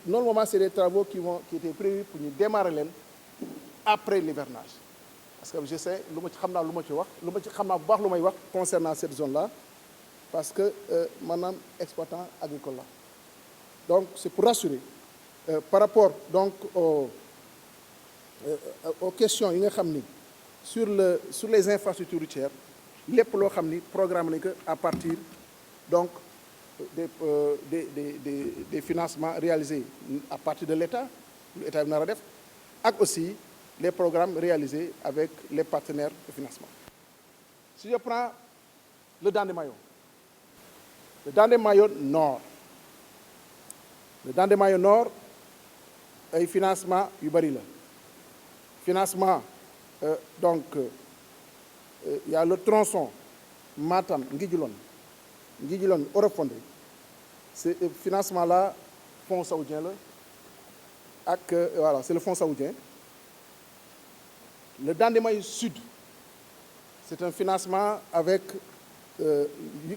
Normalement, c'est des travaux qui étaient prévus pour nous démarrer après l'hivernage. Parce que je sais, concernant cette zone-là, parce que maintenant, exploitant agricole là. Donc, c'est pour rassurer. Par rapport donc aux questions sur les infrastructures routières, les programmes à partir donc des financements réalisés à partir de l'État, l'État Naradef, et aussi les programmes réalisés avec les partenaires de financement. Si je prends le Dandemayo Nord, le Dandemayo Nord, un financement Ubarila. Financement, donc, il y a le tronçon Matam, Ngidjilon, Orofondé. Ce financement-là, fonds saoudien, voilà, c'est le fonds saoudien. Le Dandemayo Sud, c'est un financement avec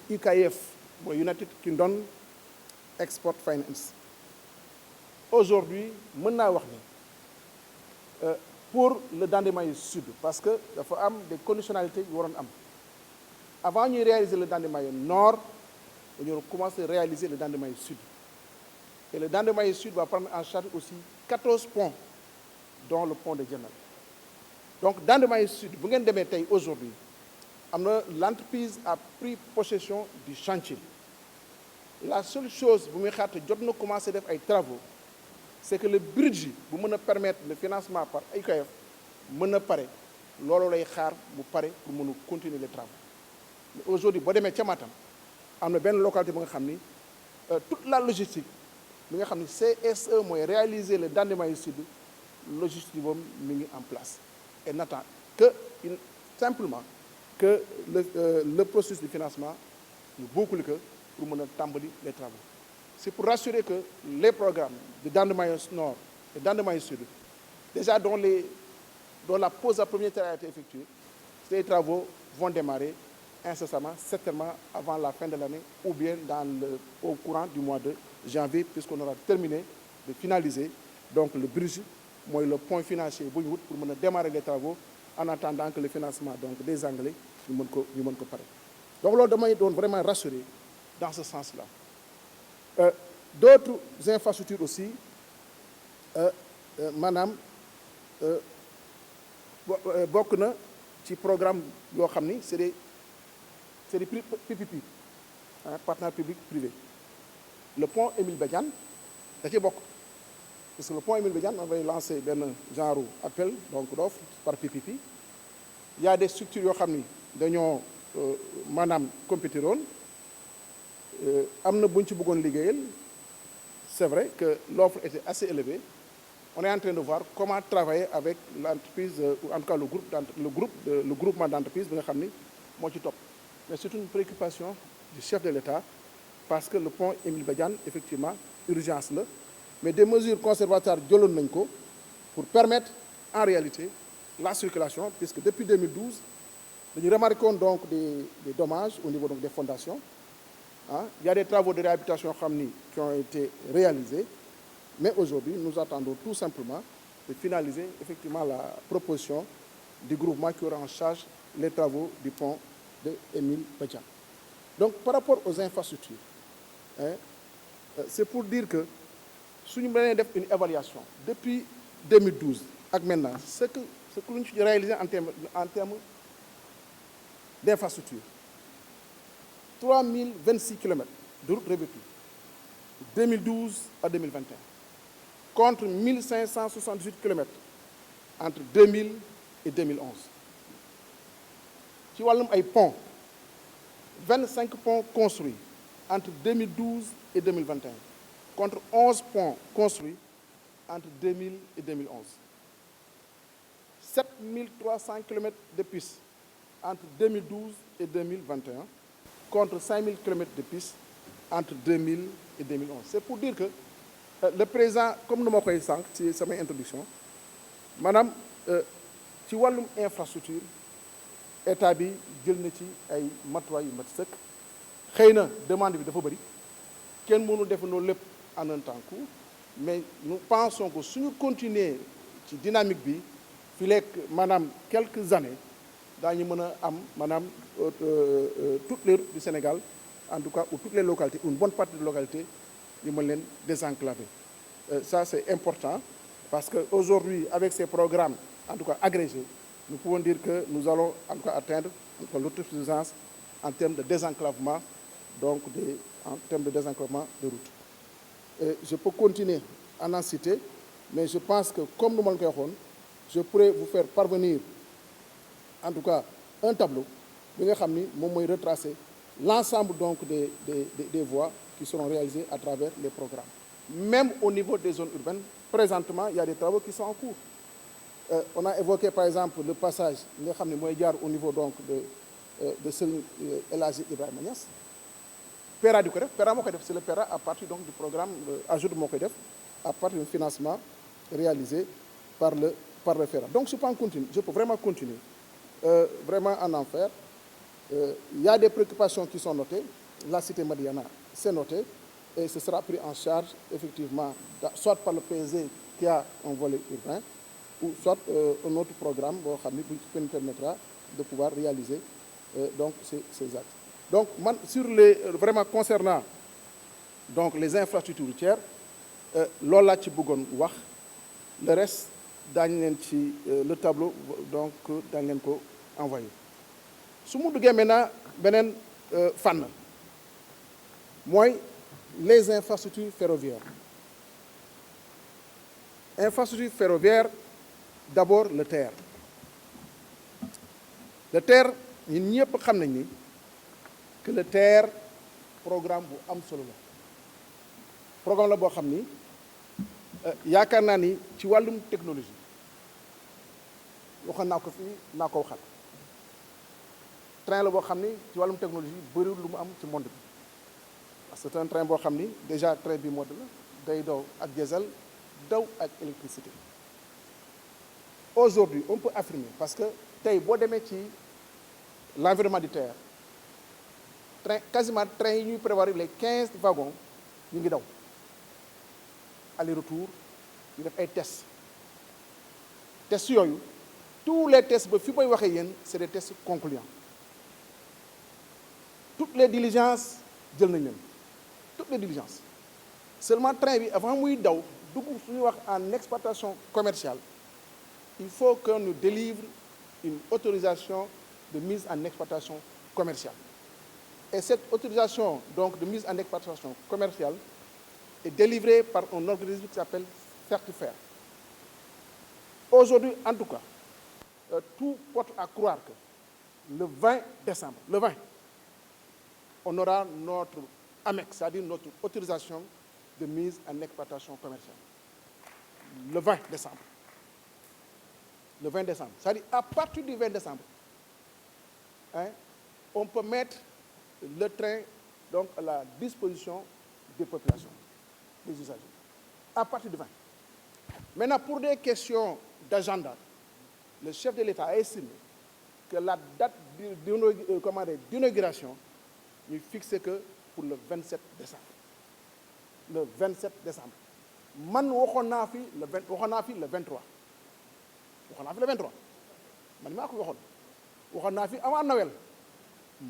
UKF, United Kingdom Export Finance. Aujourd'hui, pour le Dandemayo Sud, parce qu'il faut avoir des conditionnalités. Avant de réaliser le Dandemayo Nord, on a commencé à réaliser le Dandemayo Sud. Et le Dandemayo Sud va prendre en charge aussi 14 ponts, dont le pont de Djenal. Donc, Dandemayo Sud, vous avez aujourd'hui, l'entreprise a pris possession du chantier. La seule chose, vous avez commencé à faire des travaux, c'est que le bridge, vous pouvez permettre le financement par IKF, vous pouvez pour continuer les travaux. Aujourd'hui, si vous avez une localité, toute la logistique, CSE réaliser le Dandemayo Sud, la logistique est en place. Et n'attend que simplement que le processus de financement est beaucoup plus que pour tambali les travaux. C'est pour rassurer que les programmes de Dandemayo Nord et Dandemayo Sud, déjà dont la pose à première terre a été effectuée, ces travaux vont démarrer incessamment, certainement avant la fin de l'année ou bien au courant du mois de janvier, puisqu'on aura terminé de finaliser donc le bridge, le point financier pour démarrer les travaux en attendant que le financement donc, des Anglais nous parler. Donc, là, demain, ils doivent vraiment rassurer dans ce sens-là. D'autres infrastructures aussi, madame, beaucoup de programmes, c'est des PPP, partenaires publics-privés. Le pont Émile Badian, c'est beaucoup. Parce que le pont Émile Badian, on va lancer un genre appel d'offres par PPP. Il y a des structures qui ont madame compétition. C'est vrai que l'offre était assez élevée. On est en train de voir comment travailler avec l'entreprise, ou en tout cas le groupement d'entreprises. Mais c'est une préoccupation du chef de l'État parce que le pont Émile Badian, effectivement, urgence là. Mais des mesures conservatoires pour permettre en réalité la circulation, puisque depuis 2012, nous remarquons donc des dommages au niveau donc, des fondations. Il y a des travaux de réhabilitation qui ont été réalisés, mais aujourd'hui, nous attendons tout simplement de finaliser effectivement la proposition du groupement qui aura en charge les travaux du pont de Émile Badian. Donc, par rapport aux infrastructures, c'est pour dire que si nous avons une évaluation depuis 2012 et maintenant, ce que nous avons réalisé en termes d'infrastructures, 3026 km de routes revêtues, 2012 à 2021, contre 1578 km entre 2000 et 2011. Ci wàllum ay ponts 25 ponts construits entre 2012 et 2021 contre 11 ponts construits entre 2000 et 2011. 7300 km de pistes entre 2012 et 2021 contre 5000 km de pistes entre 2000 et 2011. C'est pour dire que le président, comme nous l'avons dit, c'est ma introduction, madame, ci wàllum infrastructure, état bi jël na ci ay matuwaay yu mat sëkk xëy na demande bi dafa bëri kenn mënu defandoo lépp en un temps court, mais nous pensons que si nous continuons cette dynamique, il faut que, quelques années, daañu mën a am toutes les routes du Sénégal en tout cas ou toutes les localités une bonne partie des localités ñu mën leen désenclaver. Ça c'est important parce qu'aujourd'hui avec ces programmes en tout cas agrégés nous pouvons dire que nous allons en tout cas atteindre l'autosuffisance en termes de désenclavement donc en termes de désenclavement de routes. Je peux continuer à en citer mais je pense que comme nous l'avons dit je pourrais vous faire parvenir en tout cas un tableau bi nga xam ni moom mooy retracer l'ensemble donc des voies qui seront réalisées à travers les programmes. Même au niveau des zones urbaines, présentement, il y a des travaux qui sont en cours. On a évoqué par exemple le passage nga xam ne mooy jaar au niveau donc de Serigne El Hadji Ibrahima Niass. PERA di ko def PERA moo koy def c'est le PERA à partir donc du programme AGEROUTE moo koy def à partir du financement réalisé par le FERA. Donc je peux vraiment continuer. Vraiment en enfer. Il y a des préoccupations qui sont notées. La cité Madiana, c'est noté. Et ce sera pris en charge, effectivement, soit par le PSG qui a un volet urbain, ou soit un autre programme qui nous permettra de pouvoir réaliser donc, ces actes. Donc, vraiment concernant donc, les infrastructures routières, lola ci bëggoon wax le reste daañu leen ci le tableau donc daañu leen ko envoyé su mu duggee maintenant beneen fànn mooy les infrastructures ferroviaires d'abord le TER ñun ñëpp xam nañ ni que le TER programme bu am solo la programme la boo xam ni yaakaar naa ni ci wàllum technologie waxoon naa ko fii naa ko waxal train la boo xam ni ci wàllum technologie bëriwul lu mu am ci monde bi parce que c'est un train boo xam ni déjà train bi mode la day daw ak diesel daw ak électricité aujourd'hui on peut affirmer parce que tey boo demee ci l'environnement du TER quasiment train yi ñuy prévoir les 15 wagons ñu ngi daw aller-retour ñu def ay tests yooyu tous les tests ba fi may waxee yéen c'est des tests concluants toutes les diligences jël nañ leen toutes les diligences seulement train bi avant muy daw dugg suñuy wax en exploitation commerciale il faut qu'on nous délivre une autorisation de mise en exploitation commerciale et cette autorisation donc de mise en exploitation commerciale est délivrée par un organisme qui s'appelle Certifer. Aujourd'hui, en tout cas, tout porte à croire que le 20 décembre, on aura notre AMEC, c'est-à-dire notre autorisation de mise en exploitation commerciale. Le 20 décembre. Le 20 décembre. C'est-à-dire à partir du 20 décembre, on peut mettre le train donc, à la disposition des populations, des usagers. À partir du 20. Maintenant, pour des questions d'agenda, le chef de l'État a estimé que la date d'inauguration n'est fixée que pour le 27 décembre. Le 27 décembre. Man waxoon naa fi le 23. waxoon naa fi le 23. man maa ko waxoon naa fi avant Noël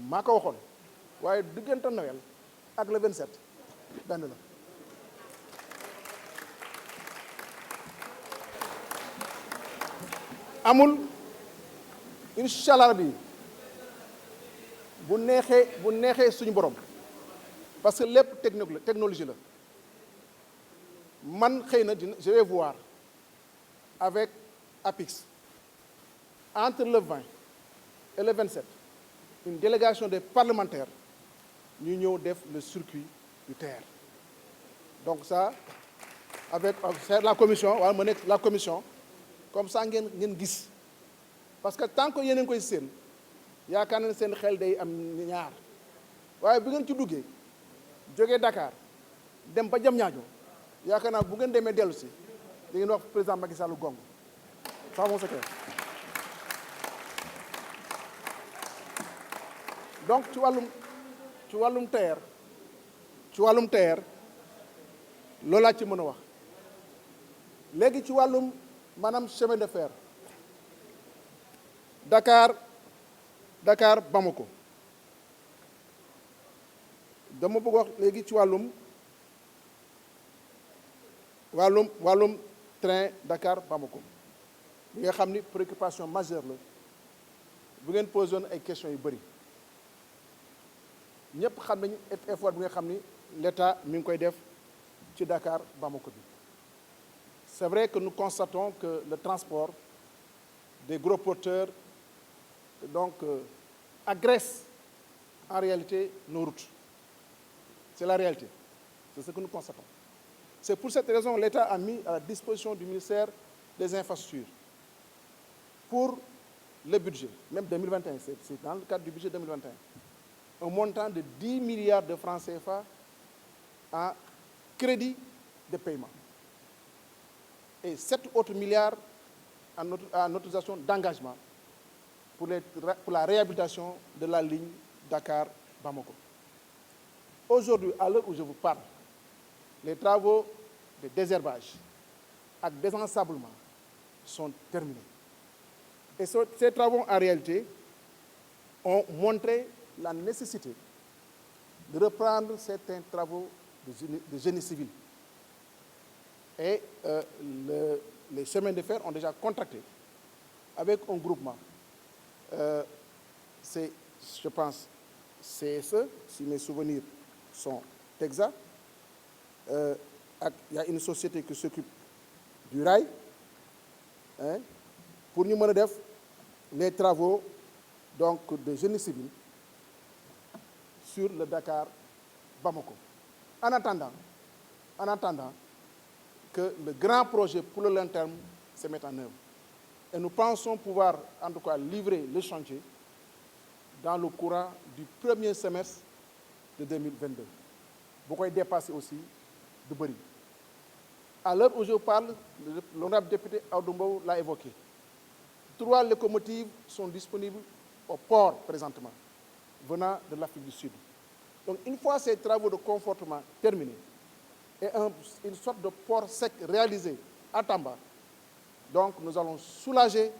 maa ko waxoon waaye diggante Noël ak le 27 benn la. amul incha allah bi bu neexee suñu borom parce que lépp technologie la man xëy na je vais voir avec APIX entre le 20 et le 27 une délégation des parlementaires ñu ñëw def le circuit du TER donc ça avec la commission wala ma nekk la commission comme ça ngeen gis parce que tant que yéen a ngi koy seen yaakaar na seen xel day am ñaar waaye bu ngeen ci duggee jógee Dakar dem ba Diamniadio yaakaar naa bu ngeen demee dellu si da ngeen wax président Macky Sall gong ça moom c'est clair. donc ci wàllum TER loolu laa ci mën a wax léegi ci wàllum maanaam chemin de fer Dakar Bamako dama bëgg wax léegi ci wàllum train Dakar Bamako bi nga xam ni préoccupation majeure la bu ngeen posé woon ay questions yu bëri ñëpp xam nañu effort bi nga xam ni l'État mi ngi koy def ci Dakar Bamako bi. C'est vrai que nous constatons que le transport des gros porteurs donc agresse en réalité nos routes. C'est la réalité. C'est ce que nous constatons. C'est pour cette raison que l'État a mis à la disposition du ministère des Infrastructures pour le budget, même 2021, c'est dans le cadre du budget 2021, un montant de 10 milliards de francs CFA en crédit de paiement et 7 autres milliards en autorisation d'engagement pour la réhabilitation de la ligne Dakar-Bamako. Aujourd'hui, à l'heure où je vous parle, les travaux de désherbage et de désensablement sont terminés. Et ces travaux, en réalité, ont montré la nécessité de reprendre certains travaux de génie civil. Et les chemins de fer ont déjà contracté avec un groupement. C'est, je pense, CSE, si mes souvenirs sont exacts. Il y a une société qui s'occupe du rail, hein, pour nous mener les travaux donc, de génie civil sur le Dakar-Bamako. En attendant que le grand projet pour le long terme se mette en œuvre. Et nous pensons pouvoir, en tout cas, livrer le chantier dans le courant du premier semestre de 2022. Vous pouvez dépasser aussi de Bari. À l'heure où je parle, l'honorable député Aoudoumbou l'a évoqué. 3 locomotives sont disponibles au port présentement, venant de l'Afrique du Sud. Donc, une fois ces travaux de confortement terminés et une sorte de port sec réalisé à Tamba, donc nous allons soulager